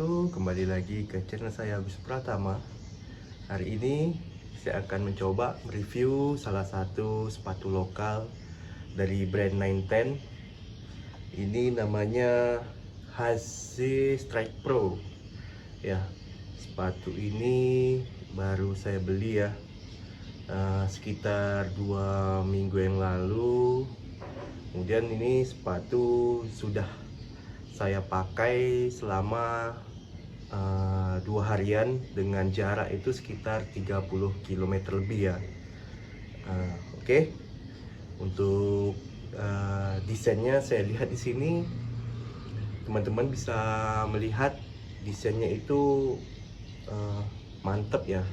wabarakatuh. Kembali lagi ke channel saya Agus Pratama. Hari ini saya akan mencoba mereview salah satu sepatu lokal dari brand 910. Ini namanya Haze Strike Pro. Ya, sepatu ini baru saya beli ya, sekitar 2 minggu yang lalu. Kemudian ini sepatu sudah saya pakai selama 2 harian dengan jarak itu sekitar 30 km lebih ya. Oke. Untuk desainnya saya lihat di sini, teman-teman bisa melihat desainnya itu mantap ya,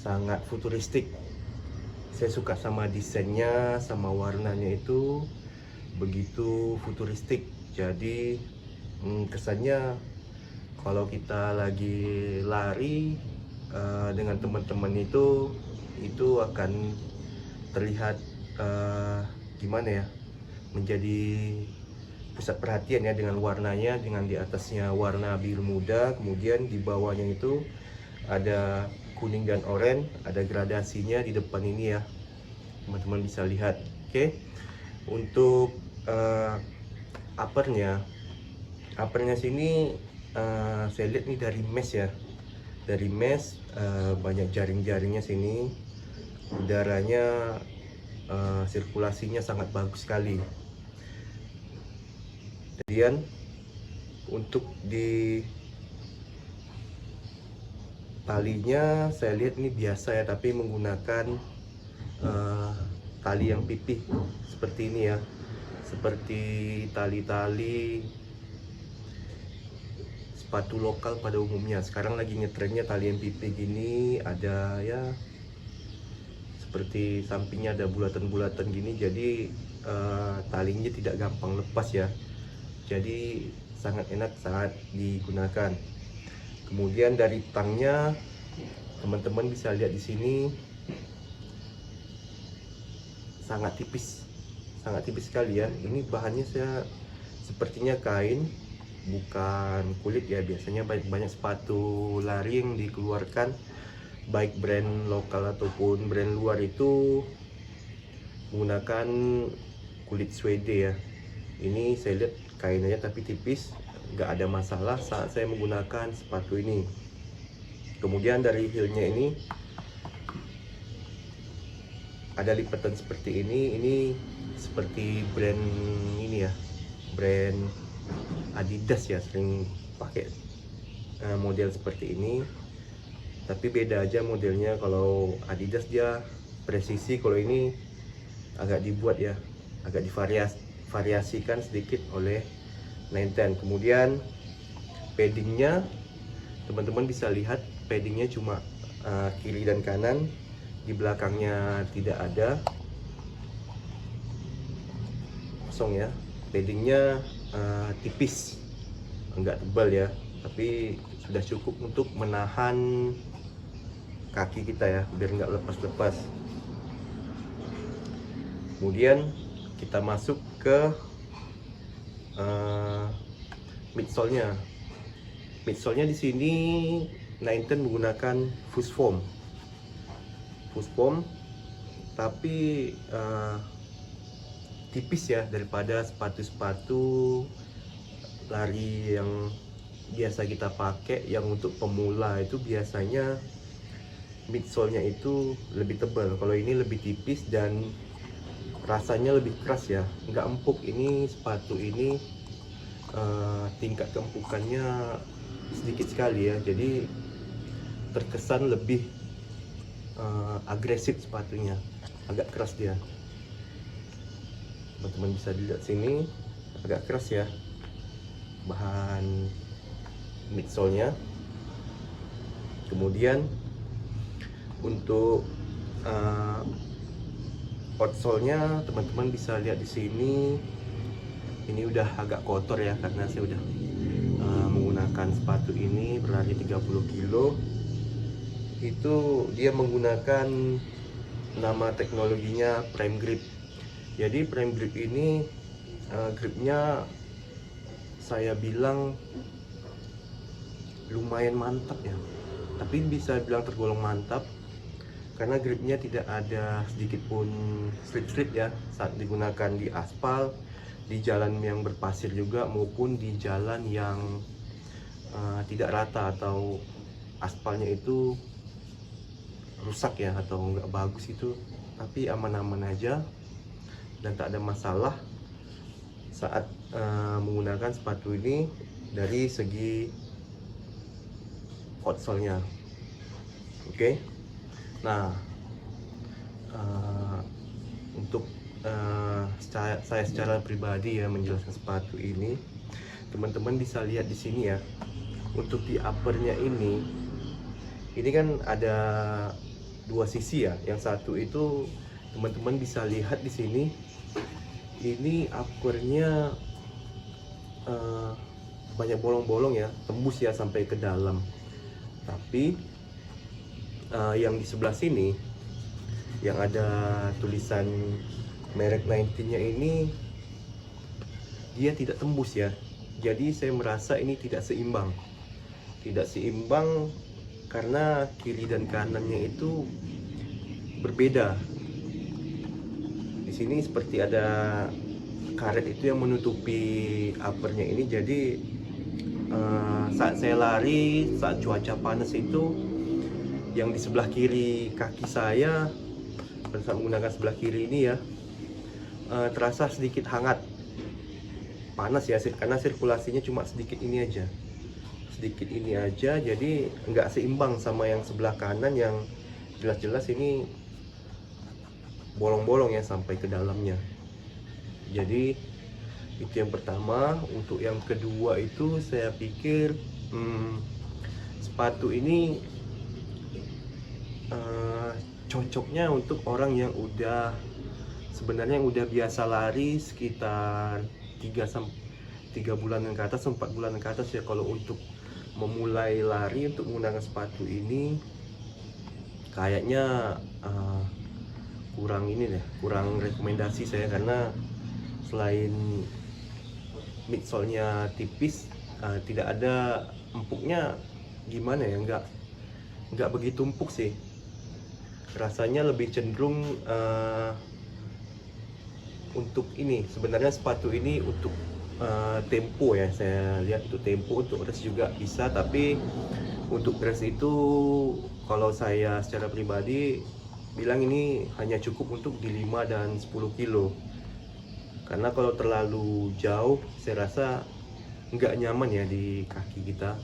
sangat futuristik. Saya suka sama desainnya, sama warnanya itu begitu futuristik. Jadi kesannya kalau kita lagi lari dengan teman-teman itu akan terlihat gimana ya, menjadi pusat perhatian ya dengan warnanya, dengan di atasnya warna biru muda, kemudian di bawahnya itu ada kuning dan oranye, ada gradasinya di depan ini ya, teman-teman bisa lihat. Oke. Untuk uppernya sini saya lihat nih dari mesh ya, dari mesh, banyak jaring-jaringnya sini, udaranya sirkulasinya sangat bagus sekali. Kemudian untuk di talinya saya lihat ini biasa ya, tapi menggunakan tali yang pipih seperti ini ya, seperti tali-tali sepatu lokal pada umumnya. Sekarang lagi ngetrennya tali yang pipih gini, ada ya seperti sampingnya ada bulatan-bulatan gini, jadi talinya tidak gampang lepas ya, jadi sangat enak saat digunakan. Kemudian dari tangnya, teman-teman bisa lihat di sini sangat tipis sekali ya. Ini bahannya saya sepertinya kain, bukan kulit ya. Biasanya banyak sepatu lari yang dikeluarkan baik brand lokal ataupun brand luar itu menggunakan kulit suede ya. Ini saya lihat kain aja tapi tipis, nggak ada masalah saat saya menggunakan sepatu ini. Kemudian dari heelnya ini ada lipatan seperti ini seperti brand ini ya, brand Adidas ya, sering pakai model seperti ini, tapi beda aja modelnya. Kalau Adidas dia presisi, kalau ini agak dibuat ya, agak divariasikan sedikit oleh 910. Kemudian paddingnya, teman-teman bisa lihat paddingnya cuma kiri dan kanan, di belakangnya tidak ada, kosong ya. Paddingnya tipis, enggak tebal ya, tapi sudah cukup untuk menahan kaki kita ya, biar nggak lepas-lepas. Kemudian kita masuk ke midsole-nya. Midsole-nya di sini 910 menggunakan fuse foam, tapi tipis ya, daripada sepatu-sepatu lari yang biasa kita pakai. Yang untuk pemula itu biasanya midsole-nya itu lebih tebal, kalau ini lebih tipis dan rasanya lebih keras ya, nggak empuk. Ini sepatu ini tingkat keempukannya sedikit sekali ya, jadi terkesan lebih agresif sepatunya, agak keras dia. Teman-teman bisa dilihat sini, agak keras ya bahan midsole-nya. Kemudian untuk outsole-nya, teman-teman bisa lihat di sini, ini udah agak kotor ya, karena saya udah menggunakan sepatu ini berlari 30 kilo. Itu dia menggunakan nama teknologinya Prime Grip. Jadi Prime Grip ini gripnya saya bilang lumayan mantap ya, tapi bisa bilang tergolong mantap karena gripnya tidak ada sedikit pun slip-slip ya saat digunakan di aspal, di jalan yang berpasir juga, maupun di jalan yang tidak rata atau aspalnya itu rusak ya atau nggak bagus itu, tapi aman-aman aja dan tak ada masalah saat menggunakan sepatu ini dari segi outsole-nya. Oke. Nah, untuk saya secara pribadi ya menjelaskan sepatu ini, teman-teman bisa lihat di sini ya. Untuk di uppernya ini kan ada dua sisi ya. Yang satu itu teman-teman bisa lihat di sini. Ini uppernya banyak bolong-bolong ya, tembus ya sampai ke dalam. Tapi yang di sebelah sini yang ada tulisan merek 19-nya ini dia tidak tembus ya. Jadi saya merasa ini tidak seimbang. Tidak seimbang karena kiri dan kanannya itu berbeda. Di sini seperti ada karet itu yang menutupi uppernya ini. Jadi saat saya lari, saat cuaca panas itu, yang di sebelah kiri kaki saya, pada saat menggunakan sebelah kiri ini ya, terasa sedikit hangat, panas ya, karena sirkulasinya cuma sedikit ini aja. Sedikit ini aja, jadi nggak seimbang sama yang sebelah kanan yang jelas-jelas ini bolong-bolong ya sampai ke dalamnya. Jadi itu yang pertama. Untuk yang kedua itu saya pikir sepatu ini cocoknya untuk orang yang sebenarnya udah biasa lari sekitar 3 bulanan ke atas, 4 bulanan ke atas ya. Kalau untuk memulai lari untuk menggunakan sepatu ini kayaknya kurang rekomendasi saya, karena selain midsole-nya tipis, tidak ada empuknya, gimana ya, nggak begitu empuk sih. Rasanya lebih cenderung untuk ini, sebenarnya sepatu ini untuk tempo ya, saya lihat itu tempo, untuk race juga bisa, tapi untuk race itu kalau saya secara pribadi bilang ini hanya cukup untuk di 5 dan 10 kilo. Karena kalau terlalu jauh saya rasa nggak nyaman ya di kaki kita.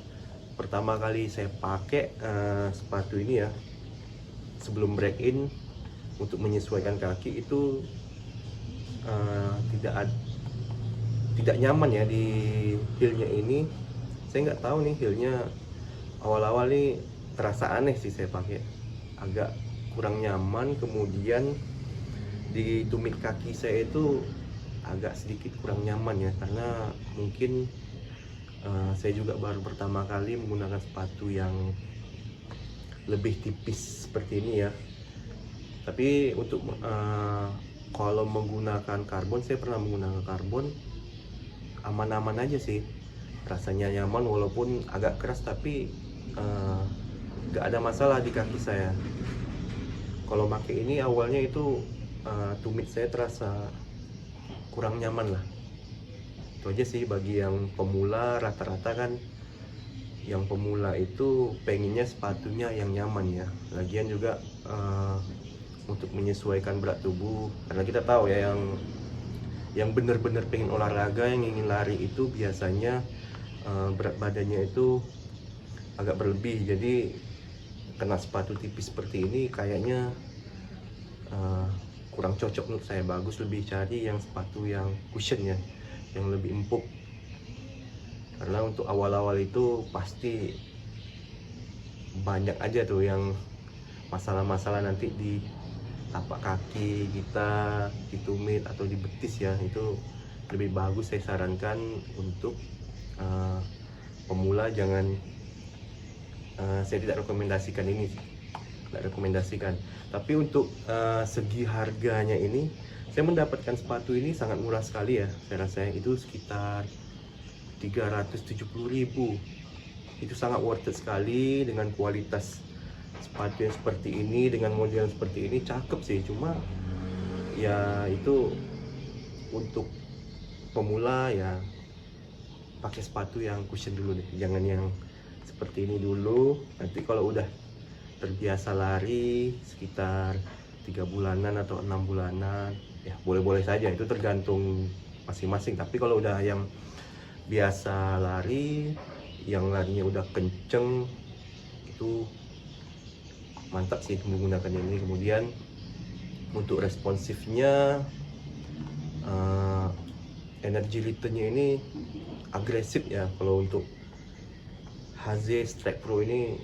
Pertama kali saya pakai sepatu ini ya, sebelum break in untuk menyesuaikan kaki itu tidak nyaman ya di heelnya ini. Saya nggak tahu nih, heelnya awal-awal nih terasa aneh sih saya pakai, agak kurang nyaman. Kemudian di tumit kaki saya itu agak sedikit kurang nyaman ya, karena mungkin saya juga baru pertama kali menggunakan sepatu yang lebih tipis seperti ini ya. Tapi untuk kalau menggunakan karbon, saya pernah menggunakan karbon, aman-aman aja sih, rasanya nyaman walaupun agak keras, tapi nggak ada masalah di kaki saya. Kalau pakai ini awalnya itu tumit saya terasa kurang nyaman lah. Itu aja sih bagi yang pemula. Rata-rata kan yang pemula itu pengennya sepatunya yang nyaman ya. Lagian juga untuk menyesuaikan berat tubuh, karena kita tahu ya yang benar-benar pengen olahraga, yang ingin lari itu biasanya berat badannya itu agak berlebih. Jadi kena sepatu tipis seperti ini kayaknya kurang cocok menurut saya. Bagus lebih cari yang sepatu yang cushion ya, yang lebih empuk. Karena untuk awal-awal itu pasti banyak aja tuh yang masalah-masalah nanti di tapak kaki kita, di tumit atau di betis ya. Itu lebih bagus saya sarankan untuk pemula jangan. Saya tidak rekomendasikan ini, tidak rekomendasikan. Tapi untuk segi harganya ini, saya mendapatkan sepatu ini sangat murah sekali ya. Saya rasa itu sekitar 370.000. itu sangat worth it sekali dengan kualitas sepatu yang seperti ini, dengan model yang seperti ini. Cakep sih, cuma ya itu untuk pemula ya pakai sepatu yang cushion dulu deh, jangan yang seperti ini dulu. Nanti kalau udah terbiasa lari sekitar 3 bulanan atau 6 bulanan ya boleh-boleh saja, itu tergantung masing-masing. Tapi kalau udah yang biasa lari, yang larinya udah kenceng, itu mantap sih menggunakan ini. Kemudian untuk responsifnya, energy returnnya ini agresif ya. Kalau untuk HZ Strike Pro ini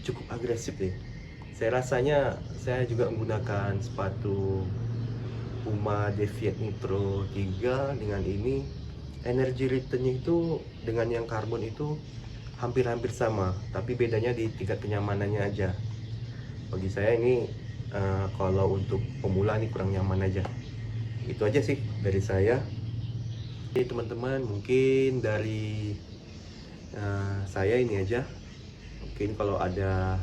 cukup agresif nih. Saya juga menggunakan sepatu Puma Deviate Nitro 3 dengan ini. Energy returnnya itu dengan yang karbon itu hampir-hampir sama, tapi bedanya di tingkat kenyamanannya aja. Bagi saya ini kalau untuk pemula ini kurang nyaman aja. Itu aja sih dari saya. Oke teman-teman, mungkin dari saya ini aja. Mungkin kalau ada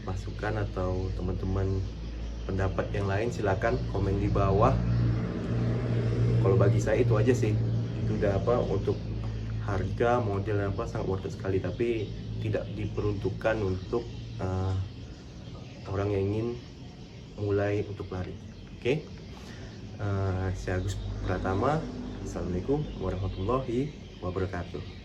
masukan atau teman-teman pendapat yang lain silakan komen di bawah. Kalau bagi saya itu aja sih. Itu udah untuk harga model sangat worth it sekali, tapi tidak diperuntukkan untuk orang yang ingin mulai untuk lari. Oke. Saya Agus Pratama. Assalamualaikum warahmatullahi wabarakatuh.